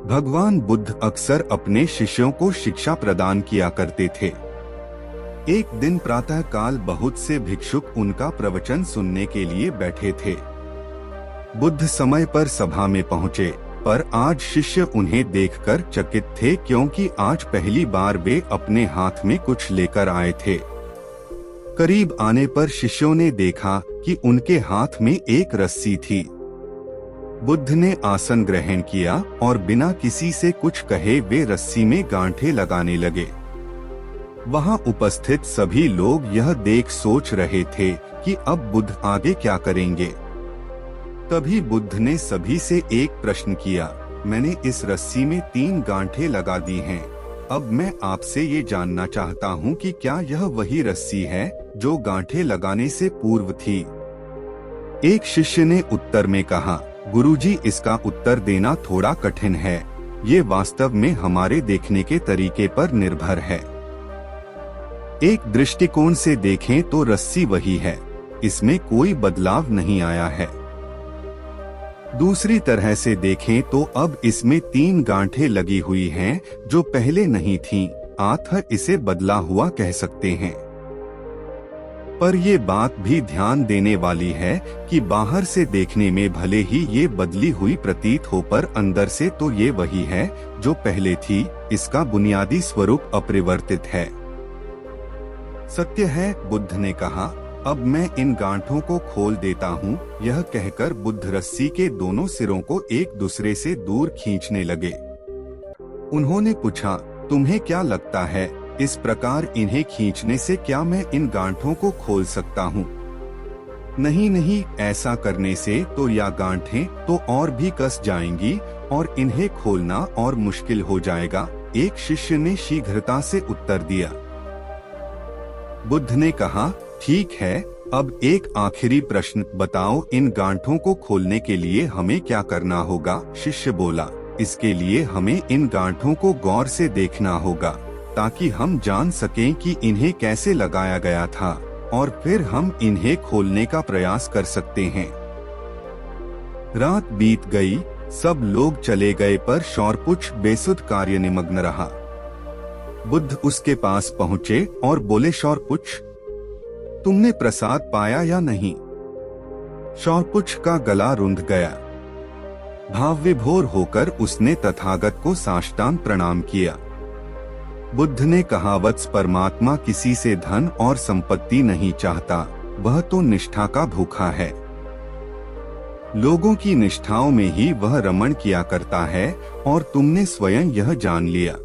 भगवान बुद्ध अक्सर अपने शिष्यों को शिक्षा प्रदान किया करते थे। एक दिन प्रातः काल बहुत से भिक्षुक उनका प्रवचन सुनने के लिए बैठे थे। बुद्ध समय पर सभा में पहुँचे, पर आज शिष्य उन्हें देखकर चकित थे, क्योंकि आज पहली बार वे अपने हाथ में कुछ लेकर आए थे। करीब आने पर शिष्यों ने देखा कि उनके हाथ में एक रस्सी थी। बुद्ध ने आसन ग्रहण किया और बिना किसी से कुछ कहे वे रस्सी में गांठें लगाने लगे। वहां उपस्थित सभी लोग यह देख सोच रहे थे कि अब बुद्ध आगे क्या करेंगे। तभी बुद्ध ने सभी से एक प्रश्न किया, मैंने इस रस्सी में 3 गांठें लगा दी हैं। अब मैं आपसे ये जानना चाहता हूँ कि क्या यह वही रस्सी है जो गांठें लगाने से पूर्व थी। एक शिष्य ने उत्तर में कहा, गुरुजी, इसका उत्तर देना थोड़ा कठिन है। ये वास्तव में हमारे देखने के तरीके पर निर्भर है। एक दृष्टिकोण से देखें तो रस्सी वही है, इसमें कोई बदलाव नहीं आया है। दूसरी तरह से देखें तो अब इसमें 3 गांठें लगी हुई हैं जो पहले नहीं थीं, अतः इसे बदला हुआ कह सकते हैं। पर ये बात भी ध्यान देने वाली है कि बाहर से देखने में भले ही ये बदली हुई प्रतीत हो, पर अंदर से तो ये वही है जो पहले थी। इसका बुनियादी स्वरूप अपरिवर्तित है। सत्य है, बुद्ध ने कहा। अब मैं इन गांठों को खोल देता हूँ। यह कहकर बुद्ध रस्सी के दोनों सिरों को एक दूसरे से दूर खींचने लगे। उन्होंने पूछा, तुम्हें क्या लगता है, इस प्रकार इन्हें खींचने से क्या मैं इन गांठों को खोल सकता हूँ? नहीं नहीं, ऐसा करने से तो या गांठें तो और भी कस जाएंगी और इन्हें खोलना और मुश्किल हो जाएगा। एक शिष्य ने शीघ्रता से उत्तर दिया। बुद्ध ने कहा, ठीक है, अब एक आखिरी प्रश्न बताओ, इन गांठों को खोलने के लिए हमें क्या करना होगा? शिष्य बोला, इसके लिए हमें इन गांठों को गौर से देखना होगा ताकि हम जान सकें कि इन्हें कैसे लगाया गया था, और फिर हम इन्हें खोलने का प्रयास कर सकते हैं। रात बीत गई, सब लोग चले गए, पर शौरपुच्छ बेसुध कार्य निमग्न रहा। बुद्ध उसके पास पहुँचे और बोले, शौरपुच्छ, तुमने प्रसाद पाया या नहीं? शौरपुच्छ का गला रुंध गया। भाव विभोर होकर उसने तथागत को साष्टांग प्रणाम किया। बुद्ध ने कहा, वत्स, परमात्मा किसी से धन और संपत्ति नहीं चाहता, वह तो निष्ठा का भूखा है। लोगों की निष्ठाओं में ही वह रमण किया करता है, और तुमने स्वयं यह जान लिया।